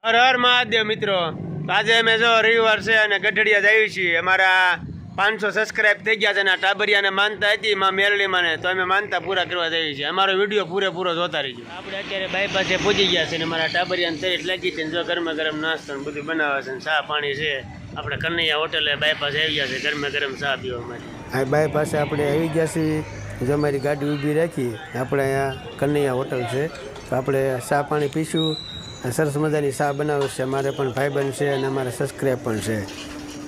હર હર મહાદેવ મિત્રો, આજે અમે જો રવિવાર છે અને ગઢડિયા જઈએ છીએ. અમારા 500 સબસ્ક્રાઇબ થઈ ગયા છે અને ટાબરિયાને માનતા હતી માં મેરળીમાં ને, તો અમે માનતા પૂરા કરવા જઈએ છીએ. અમારો વિડીયો પૂરેપૂરો જોતા રહીજો. આપણે અત્યારે બાયપાસે પહોંચી ગયા છે ને અમારા ટાબરિયાને તરીત લાગી છે ને જો ગરમા ગરમ નાસ્તો ને બધું બનાવે છે ને ચા પાણી છે. આપણે કનૈયા હોટલે બાયપાસ આવી ગયા છે ગરમા ગરમ ચા પીવા માટે. આ બાયપાસે આપણે આવી ગયા છીએ. જો અમારી ગાડી ઊભી રાખી, આપણે અહીંયા કનૈયા હોટલ છે, તો આપણે ચા પાણી પીશું. સરસ મજાની ચા બનાવે છે. અમારે પણ ભાઈબંધ છે અને અમારા સબસ્ક્રાઈબ પણ છે.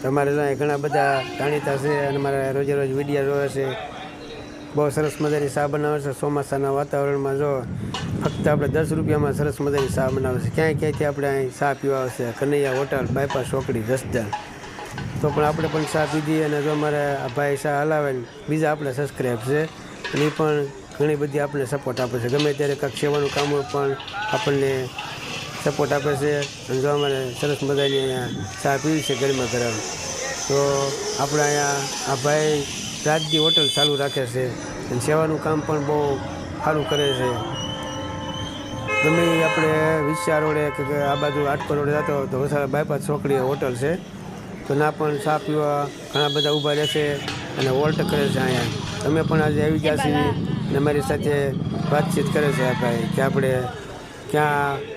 તમારે ઘણા બધા જાણીતા છે અને અમારા રોજે રોજ વિડીયો જોવે છે. બહુ સરસ મજાની ચા બનાવે છે. ચોમાસાના વાતાવરણમાં જો ફક્ત આપણે 10 રૂપિયામાં સરસ મજાની ચા બનાવે છે. ક્યાંયથી આપણે અહીં ચા પીવા આવશે. કનૈયા હોટલ, બાયપાસ ચોકડી, જસદણ. તો પણ આપણે પણ ચા પીધી અને જો અમારે આ ભાઈ ચા હલાવે ને બીજા આપણે સબસ્ક્રાઈબ છે અને એ પણ ઘણી બધી આપણે સપોર્ટ આપે છે. ગમે ત્યારે કાંઈક સેવાનું કામ હોય પણ આપણને સપોર્ટ આપે છે. અને જો અમારે સરસ મજાની અહીંયા ચા પીવી છે ગરમા ગરમ, તો આપણે અહીંયા આ ભાઈ રાજજી હોટલ ચાલુ રાખે છે અને સેવાનું કામ પણ બહુ સારું કરે છે. ગમે આપણે વિચાર રોડે કે આ બાજુ આટકો રોડે જતો હોય તો વસાડા બાયપાસ ચોકડી હોટલ છે, તો ના પણ ચા પીવા ઘણા બધા ઊભા રહેશે અને વોલ્ટ કરે છે. અહીંયા તમે પણ આજે આવી ગયા છીએ અને અમારી સાથે વાતચીત કરે છે આ ભાઈ કે આપણે ક્યાં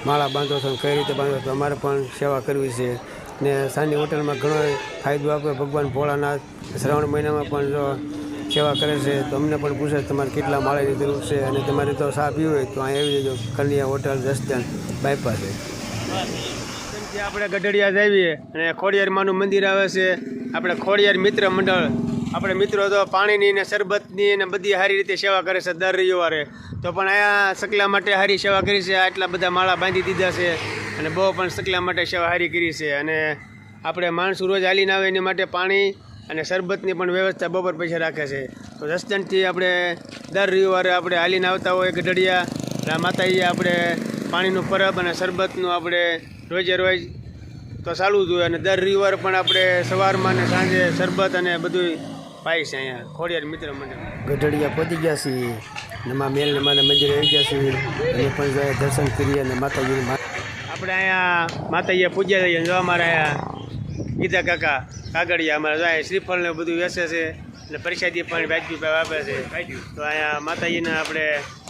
માળા બાંધો છો, કઈ રીતે બાંધો છો. અમારે પણ સેવા કરવી છે ને સાની હોટલમાં ઘણો ફાયદો આપે ભગવાન ભોળાનાથ. શ્રાવણ મહિનામાં પણ જો સેવા કરે છે, તો અમને પણ પૂછે તમારે કેટલા માળાની જરૂર છે અને તમારે તો ચા પીવું હોય તો અહીં આવી જજો. કનૈયા હોટલ, જસદણ, બાયપાસે. આપણે ગઢડિયા જઈએ અને ખોડિયાર માનું મંદિર આવે છે. આપણે ખોડિયાર મિત્ર મંડળ, આપણે મિત્રો તો પાણીની ને શરબતની ને બધી સારી રીતે સેવા કરે છે દર રવિવારે. તો પણ અહીંયા સકલા માટે સારી સેવા કરી છે. આટલા બધા માળા બાંધી દીધા છે અને બહુ પણ સકલા માટે સેવા સારી કરી છે. અને આપણે માણસો રોજ હાલીને આવે એની માટે પાણી અને શરબતની પણ વ્યવસ્થા બપોર પછી રાખે છે. તો જસદણથી આપણે દર રવિવારે આપણે હાલીને આવતા હોય ગઢડિયા માતાજી, આપણે પાણીનું પરબ અને શરબતનું આપણે રોજે રોજ તો ચાલુ જ હોય. અને દર રવિવાર પણ આપણે સવારમાં ને સાંજે શરબત અને બધું પાય છે અહીંયા ખોડિયાર મિત્ર મંડળ. ગઢડિયા પહોંચી ગયા છીએ અને મા મેલને માના મંદિરે આવી ગયા છીએ અને પણ જાય દર્શન કરીએ અને માતાજીને આપણે અહીંયા માતાજીએ પૂજ્યા જઈએ. જો અમારે અહીંયા ગીતા કાકા કાગડિયા અમારે જાય શ્રીફળ ને બધું વેચે છે અને પ્રસાદી પણ વાજબી આપે છે. તો અહીંયા માતાજીના આપણે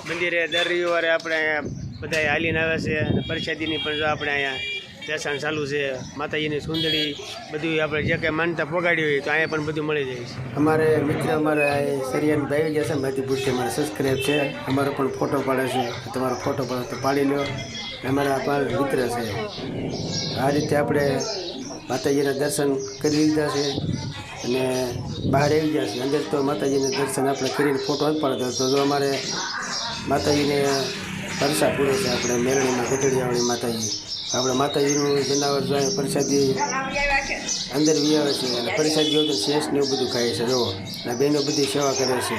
મંદિરે દર રવિવારે આપણે અહીંયા બધા હાલીને આવે છે અને પ્રસાદીની પણ જો આપણે અહીંયા દર્શન ચાલુ છે. માતાજીની સુંદરી બધું આપણે જે કંઈ માનતા પોગાડી હોય તો અહીંયા પણ બધું મળી જાય છે. અમારે મિત્ર અમારે સરિયાન ભાઈ ગયા છે માધીપુરથી, અમારે સબસ્ક્રાઈબ છે. અમારો પણ ફોટો પાડે છે. તમારો ફોટો પાડે તો પાડી લો. અમારા પણ મિત્ર છે. આ રીતે આપણે માતાજીના દર્શન કરી લીધા છે અને બહાર આવી ગયા છે. અંદર તો માતાજીના દર્શન આપણે કરીને ફોટો જ પાડતા. તો જો અમારે માતાજીને પરસા પૂરે છે. આપણે મેરણીમાં ગઢડિયાવાળી માતાજી, આપણે માતાજીનું જનાવર જાય પ્રસાદી અંદર વી આવે છે અને પ્રસાદીઓ તો શેષ ને એવું બધું ખાય છે. જો અને બહેનો બધી સેવા કરે છે.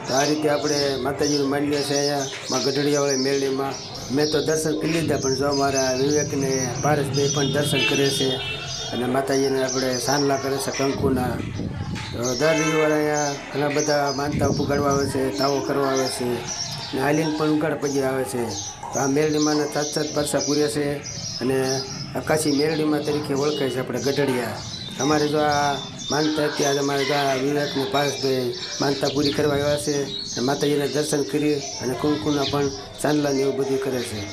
તો આ રીતે આપણે માતાજીનું માન્ય છે અહીંયા માં ગઢડિયાવાળી મેરણીમાં. મેં તો દર્શન કરી લીધા, પણ જો અમારા વિવેકને પારસભાઈ પણ દર્શન કરે છે અને માતાજીને આપણે સાનલા કરે છે કંકુના. તો દર રવિવારે અહીંયા ઘણા બધા માનતા ઉગાડવા આવે છે, તાવો કરવા આવે છે અને હાલીને પણ ઉગાડ પછી આવે છે. તો આ મેરડીમાં સાત પરસા પૂર્યા છે અને આકાશી મેરડીમાં તરીકે ઓળખાય છે આપણે ગઢડિયા. અમારે જો આ માનતા હતી, આજે અમારે વિવેકને પારસભાઈ માનતા પૂરી કરવા આવ્યા છે અને માતાજીના દર્શન કરી અને કુંકુના પણ ચાંદલાને એવું બધું કરે છે.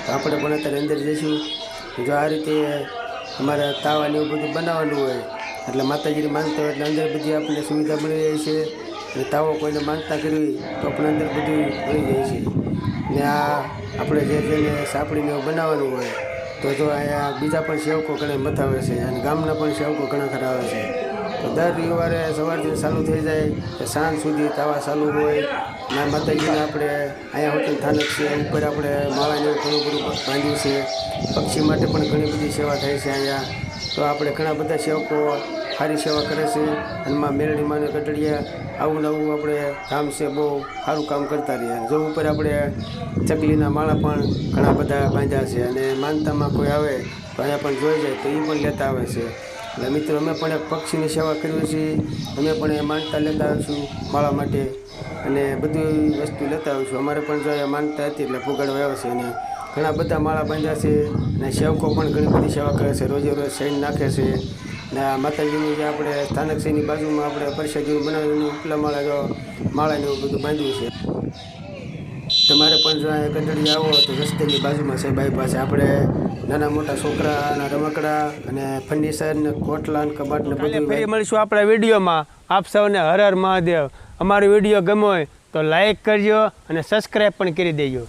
તો આપણે પણ અત્યારે અંદર જઈશું. જો આ રીતે અમારે તાવાને એવું બધું બનાવવાનું હોય એટલે માતાજીની માનતા હોય એટલે અંદર બધી આપણને સુવિધા મળી જાય છે. અને તાવો કોઈને માનતા કરવી તો આપણે અંદર બધું મળી જાય છે. ને આ આપણે જેને સાપડીને એવું બનાવવાનું હોય તો જો અહીંયા બીજા પણ સેવકો ઘણા મથાવે છે અને ગામના પણ સેવકો ઘણા ખરા આવે છે. તો દર રવિવારે સવારથી ચાલુ થઈ જાય કે સાંજ સુધી તાવા ચાલુ હોય. ના માતાજીને આપણે અહીંયા હોટલ સ્થાનક છે, ઉપર આપણે માળાને ઘણું બધું બાંધ્યું છે. પક્ષી માટે પણ ઘણી બધી સેવા થાય છે અહીંયા. તો આપણે ઘણા બધા સેવકો સારી સેવા કરે છે અને માં મેરડીમાં ગઢડિયા આવું નવું આપણે કામ છે, બહુ સારું કામ કરતા રહીએ. જો ઉપર આપણે ચકલીના માળા પણ ઘણા બધા બાંધ્યા છે અને માનતામાં કોઈ આવે તો અહીંયા પણ જોઈ જાય તો એ પણ લેતા આવે છે. એટલે મિત્રો અમે પણ એક પક્ષીની સેવા કરીએ છીએ. અમે પણ એ માનતા લેતા આવીશું માળા માટે અને બધી વસ્તુ લેતા આવીશું. અમારે પણ જો માનતા હતી એટલે પુગાડવા આવે છે અને ઘણા બધા માળા બાંધ્યા છે અને સેવકો પણ ઘણી બધી સેવા કરે છે, રોજે રોજ સૈન નાખે છે. ને આ માતાજીનું જે આપણે સ્થાનક છે એની બાજુમાં આપણે પરસાદીનું બનાવેલું ઉપલા માળાને એવું બધું બાંધ્યું છે. તમારે પણ જો આ ગઢડી આવો તો રસ્તેની બાજુમાં છે બાયપાસ આપણે નાના મોટા છોકરાના રમકડા અને ફર્નિચર ને કોટલા ને કબાટ ને બધું. ફરી મળીશું આપણા વિડીયોમાં. આપ સૌને હર હર મહાદેવ. અમારો વિડીયો ગમ્યો હોય તો લાઈક કરજો અને સબસ્ક્રાઈબ પણ કરી દેજો.